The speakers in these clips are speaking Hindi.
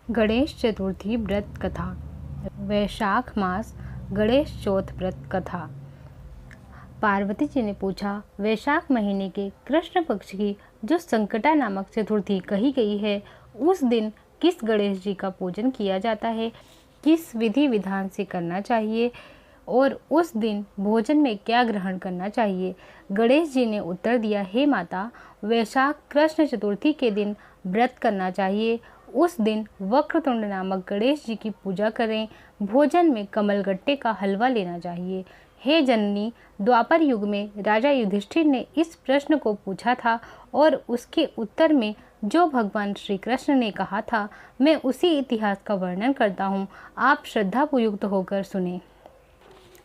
गणेश चतुर्थी व्रत कथा। वैशाख मास गणेश चौथ व्रत कथा। पार्वती जी ने पूछा, वैशाख महीने के कृष्ण पक्ष की जो संकटा नामक चतुर्थी कही गई है, उस दिन किस गणेश जी का पूजन किया जाता है, किस विधि विधान से करना चाहिए और उस दिन भोजन में क्या ग्रहण करना चाहिए। गणेश जी ने उत्तर दिया, हे माता, वैशाख कृष्ण चतुर्थी के दिन व्रत करना चाहिए। उस दिन वक्रतुंड नामक गणेश जी की पूजा करें। भोजन में कमलगट्टे का हलवा लेना चाहिए। हे जननी, द्वापर युग में राजा युधिष्ठिर ने इस प्रश्न को पूछा था और उसके उत्तर में जो भगवान श्री कृष्ण ने कहा था, मैं उसी इतिहास का वर्णन करता हूँ। आप श्रद्धापूर्वक होकर सुने।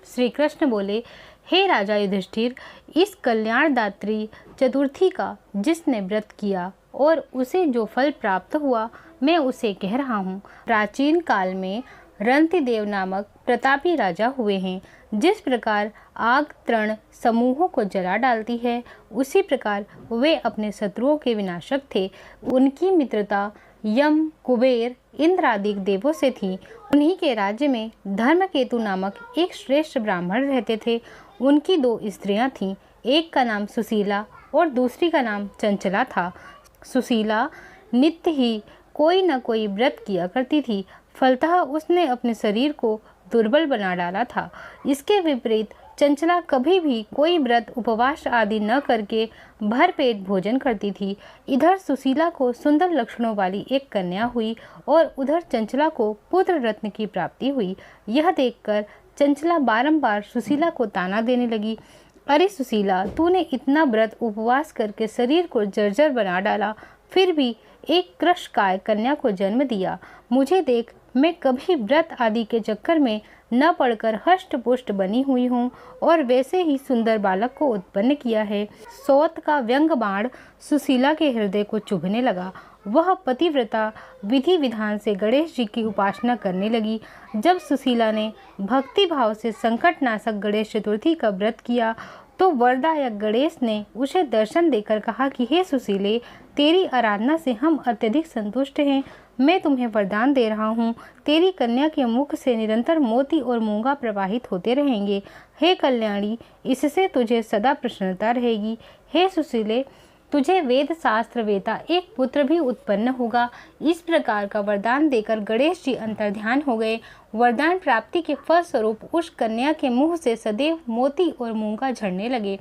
श्री कृष्ण बोले, हे राजा युधिष्ठिर, इस कल्याणदात्री चतुर्थी का जिसने व्रत किया और उसे जो फल प्राप्त हुआ, मैं उसे कह रहा हूँ। प्राचीन काल में रंतिदेव नामक प्रतापी राजा हुए हैं। जिस प्रकार आग तृण समूहों को जला डालती है, उसी प्रकार वे अपने शत्रुओं के विनाशक थे। उनकी मित्रता यम, कुबेर, इंद्र आदि देवों से थी। उन्हीं के राज्य में धर्मकेतु नामक एक श्रेष्ठ ब्राह्मण रहते थे। उनकी 2 स्त्रियां थीं। एक का नाम सुशीला और दूसरी का नाम चंचला था। सुशीला नित्य ही कोई न कोई व्रत किया करती थी, फलतः उसने अपने शरीर को दुर्बल बना डाला था। इसके विपरीत चंचला कभी भी कोई व्रत उपवास आदि न करके भरपेट भोजन करती थी। इधर सुशीला को सुंदर लक्षणों वाली एक कन्या हुई और उधर चंचला को पुत्र रत्न की प्राप्ति हुई। यह देखकर चंचला बारंबार सुशीला को ताना देने लगी, अरे सुशीला, तूने इतना व्रत उपवास करके शरीर को जर्जर बना डाला, फिर भी एक कृशकाय कन्या को जन्म दिया। मुझे देख, मैं कभी व्रत आदि के चक्कर में न पड़कर हष्ट पुष्ट बनी हुई हूँ और वैसे ही सुंदर बालक को उत्पन्न किया है। सौत का व्यंग बाण सुशीला के हृदय को चुभने लगा। वह पतिव्रता विधि विधान से गणेश जी की उपासना करने लगी। जब सुशीला ने भक्ति भाव से संकटनाशक गणेश चतुर्थी का व्रत किया तो वरदायक गणेश ने उसे दर्शन देकर कहा कि हे सुशीले, तेरी आराधना से हम अत्यधिक संतुष्ट हैं। मैं तुम्हें वरदान दे रहा हूँ, तेरी कन्या के मुख से निरंतर मोती और मूंगा प्रवाहित होते रहेंगे। हे कल्याणी, इससे तुझे सदा प्रसन्नता रहेगी। हे सुशीले, तुझे वेद शास्त्र वेता एक पुत्र भी उत्पन्न होगा। इस प्रकार का वरदान देकर गणेश जी अंतर्ध्यान हो गए। वरदान प्राप्ति के फलस्वरूप उस कन्या के मुंह से सदैव मोती और मूंगा झड़ने लगे।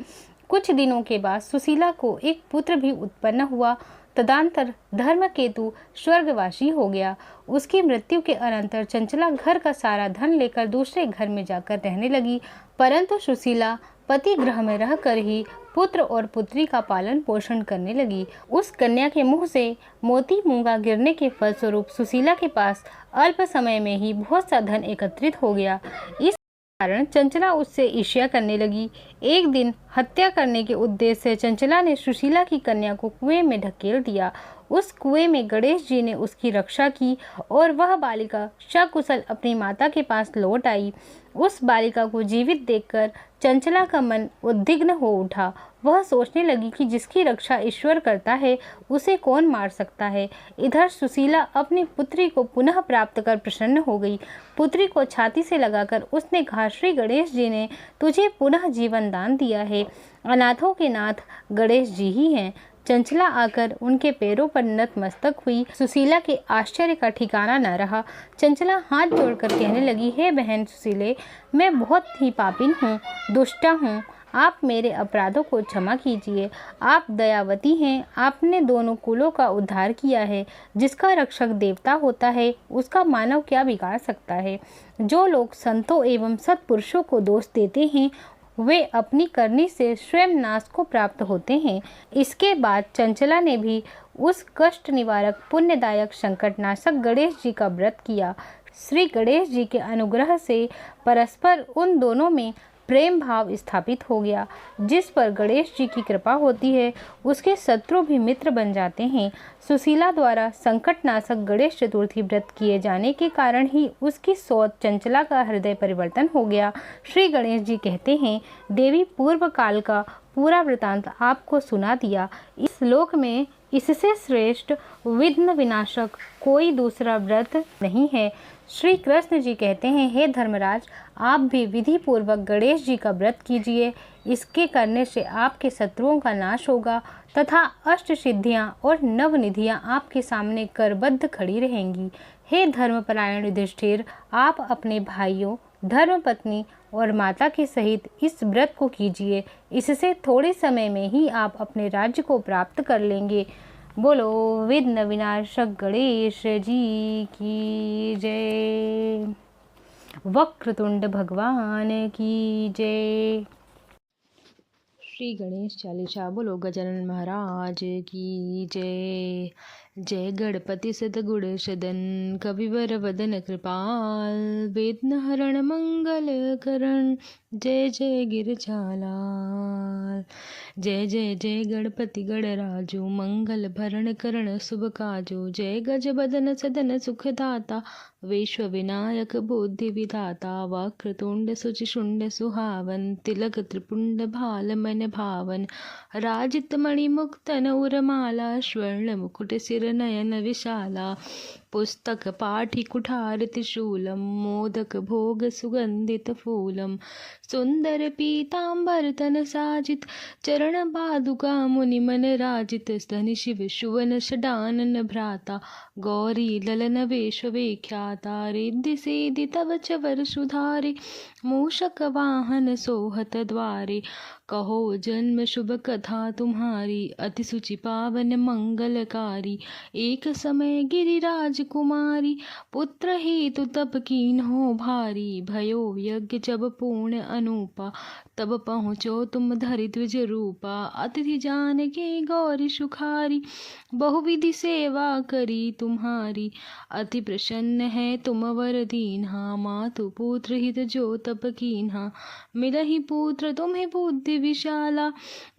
कुछ दिनों के बाद सुशीला को एक पुत्र भी उत्पन्न हुआ। तदंतर धर्मकेतु स्वर्गवासी हो गया। उसकी मृत्यु के अनंतर चंचला घर का सारा धन लेकर दूसरे घर में जाकर रहने लगी, परंतु सुशीला पति गृह में रहकर ही पुत्र और पुत्री का पालन पोषण करने लगी। उस कन्या के मुंह से मोती मूंगा गिरने के फलस्वरूप सुशीला के पास अल्प समय में ही बहुत सा धन एकत्रित हो गया। इस कारण चंचला उससे ईर्ष्या करने लगी। एक दिन हत्या करने के उद्देश्य से चंचला ने सुशीला की कन्या को कुएं में ढकेल दिया। उस कुएं में गणेश जी ने उसकी रक्षा की और वह बालिका सकुशल अपनी माता के पास लौट आई। उस बालिका को जीवित देखकर चंचला का मन उद्विग्न हो उठा। वह सोचने लगी कि जिसकी रक्षा ईश्वर करता है, उसे कौन मार सकता है। इधर सुशीला अपनी पुत्री को पुनः प्राप्त कर प्रसन्न हो गई। पुत्री को छाती से लगाकर उसने कहा, श्री गणेश जी ने तुझे पुनः जीवन दान दिया है। अनाथों के नाथ गणेश जी ही हैं। चंचला आकर उनके पैरों पर नतमस्तक हुई। सुशीला के आश्चर्य का ठिकाना न रहा। चंचला हाथ जोड़कर कहने लगी, हे बहन सुशीले, मैं बहुत ही पापिन हूँ, दुष्टा हूँ। आप मेरे अपराधों को क्षमा कीजिए। आप दयावती हैं। आपने दोनों कुलों का उद्धार किया है। जिसका रक्षक देवता होता है, उसका मानव क्या बिगाड़ सकता है। जो लोग संतों एवं सत्पुरुषों को दोष देते हैं, वे अपनी करनी से स्वयं नाश को प्राप्त होते हैं। इसके बाद चंचला ने भी उस कष्ट निवारक पुण्यदायक संकटनाशक गणेश जी का व्रत किया। श्री गणेश जी के अनुग्रह से परस्पर उन दोनों में प्रेम भाव स्थापित हो गया। जिस पर गणेश जी की कृपा होती है, उसके शत्रु भी मित्र बन जाते हैं। सुशीला द्वारा संकटनाशक गणेश चतुर्थी व्रत किए जाने के कारण ही उसकी सौत चंचला का हृदय परिवर्तन हो गया। श्री गणेश जी कहते हैं, देवी पूर्व काल का पूरा वृतांत आपको सुना दिया। इस श्लोक में इससे श्रेष्ठ विघ्न विनाशक कोई दूसरा व्रत नहीं है। श्री कृष्ण जी कहते हैं, हे धर्मराज, आप भी विधि पूर्वक गणेश जी का व्रत कीजिए। इसके करने से आपके शत्रुओं का नाश होगा तथा अष्ट सिद्धियाँ और नवनिधियाँ आपके सामने करबद्ध खड़ी रहेंगी। हे धर्मपरायण युधिष्ठिर, आप अपने भाइयों, धर्मपत्नी और माता के सहित इस व्रत को कीजिए। इससे थोड़े समय में ही आप अपने राज्य को प्राप्त कर लेंगे। बोलो विघ्न विनाशक गणेश जी की जय। वक्रतुंड भगवान की जय। श्री गणेश चालीसा। बोलो गजानन महाराज की जय। जय गणपति सद्गुण सदन, कविवर वदन कृपाल, वेदन हरण मंगल करण, जय जय गिरजालाल। जय जय जय गणपति गणराजो, मंगल भरण करण शुभ काजो, जय गज बदन सदन सुखदाता, विश्व विनायक बुद्धि विधाता, वक्रतुंड शुचिशुंड सुहावन, तिलक त्रिपुंड भाल मन भावन, राजित मणि मुक्तन उरमाला, स्वर्ण मुकुट सिर नयन विशाला, पुस्तक पाठी कुठार त्रिशूलम, मोदक भोग सुगंधित फूलम, सुंदर पीतांबर तन साजित, चरण पादुका मुनि मन राजित, स्तनि शिव सुवन षडानन भ्राता, गौरी ललन वेश विख्याता, रिद्धि सिद्धि तव चवर सुधारे, मूषक वाहन सोहत द्वारे, कहो जन्म शुभ कथा तुम्हारी, अति सुचि पावन मंगलकारी, एक समय गिरिराज कुमारी, पुत्र हेतु तप कीन्हो भारी, भयो यज्ञ जब पूर्ण अनूपा, तब पहुँचो तुम धरि द्विज रूपा, अतिथि जान के गौरी सुखारी, बहुविधि सेवा करी तुम्हारी, अति प्रसन्न है तुम वर दीन्हा, मातु पुत्र हित जो तप कीन्हा, मिलहि पुत्र तुम्हें बुद्धि विशाला,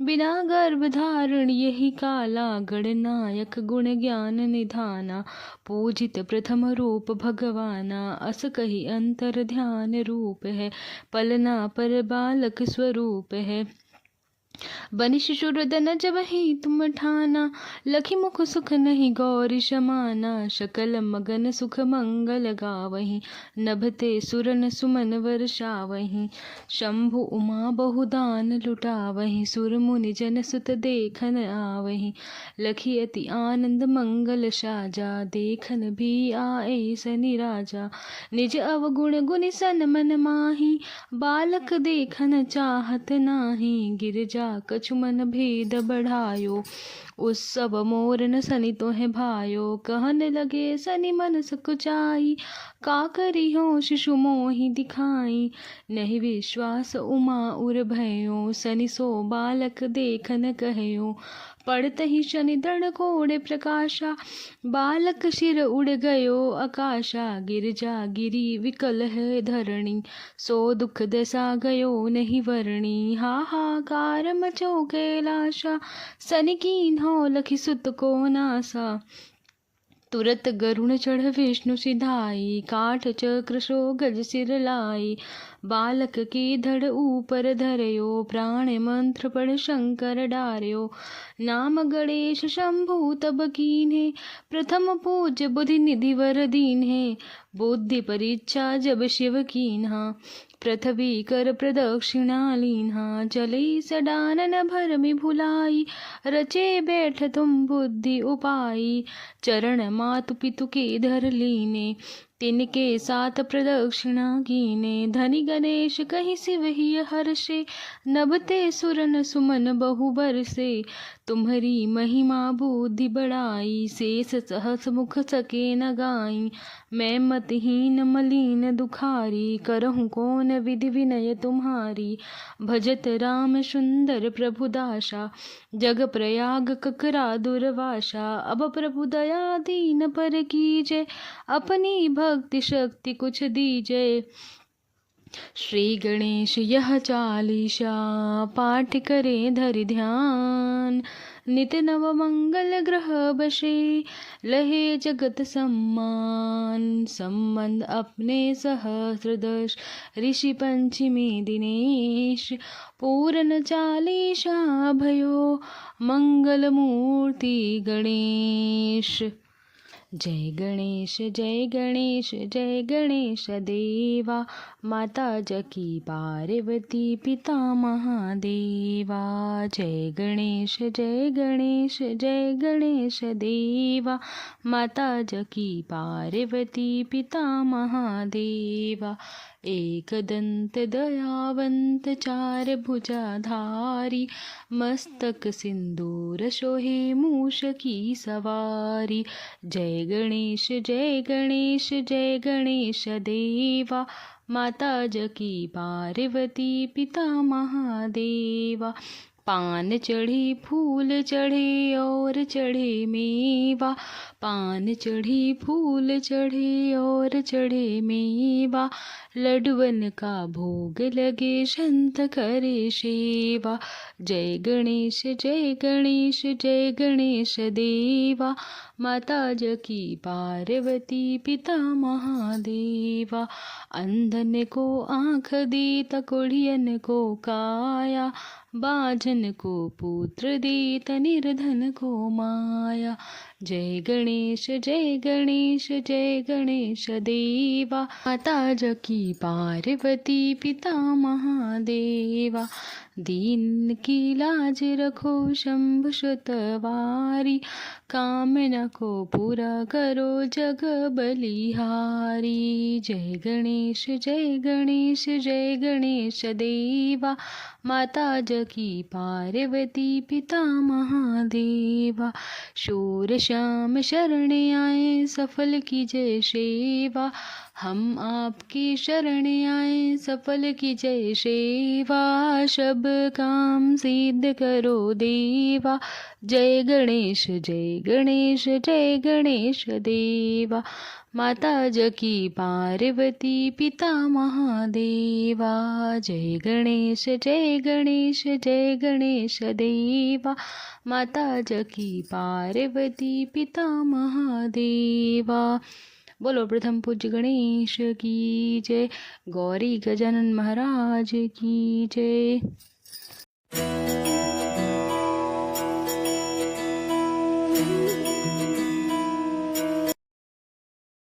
बिना गर्भ धारण यही काला, गणनायक गुण ज्ञान निधाना, पूजित प्रथम रूप भगवाना, अस कही अंतर ध्यान रूप है, पलना पर बालक स्वरूप है, बनि शिशुरदन जब ही तुम ठाना, लखी मुख सुख नहीं गौरी समाना, सकल मगन सुख मंगल गावहीं, नभते सुरन सुमन वर्षावहीं, शंभु उमा बहुदान लुटावहीं, सुर मुनि जन सुत देखन आवहीं, लखी अति आनंद मंगल साजा, देखन भी आए सनि राजा, निज अवगुण गुनि सन मन माही, बालक देखन चाहत नाही, गिरजा कछु मन भेद बढ़ायो, उत्सव मोरन सनि तोहे भायो, कहन लगे सनि मन सकुचाई, का करियो शिशु मोहि दिखाई, नहीं विश्वास उमा उर भयो, सनि सो बालक देखन कह्यो, पड़त ही शनि दृढ़ कोड़े प्रकाशा, बालक शिर उड़ गयो आकाशा, गिरजा गिरी विकल है धरणी, सो दुख दशा गयो नहीं वरणी, हाहाकार मचो कैलाशा, सनि कीन्हो लखि सुत को नासा, तुरत गरुण चढ़ विष्णु सिधाई, काठ चक्र सो गज सिर लाई, बालक की धड़ ऊपर धरयो, प्राण मंत्र पढ़ शंकर डार्यो, नाम गणेश शंभु तब कीन्हे, प्रथम पूज्य बुद्धि निधि वर दीन्हे, बुद्धि परीक्षा जब शिव कीन्हा, पृथ्वी कर प्रदक्षिणा लीन्हा, चली सडानन भरमि भुलाई, रचे बैठ तुम बुद्धि उपाई, चरण मातु पितु के धर लीने, तिनके साथ प्रदक्षिणा कीने, धनि गणेश कहि शिव ही हर्षे, नभते सुरन सुमन बहु बरसे, तुम्हारी महिमा बुद्धि बढ़ाई, शेष सहस मुख सके न गाई, मैं मतहीन मलिन दुखारी, करहूँ कौन विधि विनय तुम्हारी, भजत राम सुंदर प्रभु दासा, जग प्रयाग ककरा दुर्वासा, अब प्रभु दया दीन पर कीजे, अपनी भक्ति शक्ति कुछ दीजे, श्री गणेश यह चालीसा, पाठ करे धरि ध्यान, नित नव मंगल ग्रह बसे, लहे जगत सम्मान, संबंध अपने सहस्रदश, ऋषि पंचमी दिनेश, पूरन चालीसा भयो, मंगल मूर्ति गणेश। जय गणेश जय गणेश जय गणेश देवा, माता जकी पार्वती पिता महादेवा। जय गणेश जय गणेश जय गणेश देवा, माता जकी पार्वती पिता महादेवा। एक दंत दयावंत चार भुजाधारी, मस्तक सिंदूर शोहे मूष की सवारी। जय गणेश जय गणेश जय गणेश देवा, माता जकी पार्वती पिता महादेवा। पान चढ़ी फूल चढ़े और चढ़े मेवा, पान चढ़ी फूल चढ़े और चढ़े मेवा, लडुअन का भोग लगे संत करे सेवा। जय गणेश जय गणेश जय गणेश देवा, माता जकी पार्वती पिता महादेवा। अंधन को आँख दी तकोड़ियन को काया, बाझन को पुत्र दीत निर्धन को माया। जय गणेश जय गणेश जय गणेश देवा, माता जकी पार्वती पिता महादेवा। दीन की लाज रखो शंभु सुतवारी, कामना को पूरा करो जग बलिहारी। जय गणेश जय गणेश जय गणेश देवा, माता जकी पार्वती पिता महादेवा। शूर श्याम शरण आए सफल कीजिए सेवा, हम आपकी शरण आए सफल कीजिए सेवा। सब काम सिद्ध करो देवा, जय गणेश जय गणेश जय गणेश देवा, माता जकी पार्वती पिता महादेवा। जय गणेश जय गणेश जय गणेश देवा, माता जकी पार्वती पिता महादेवा। बोलो प्रथम पूज्य गणेश की जय, गौरी गजानन महाराज की जय।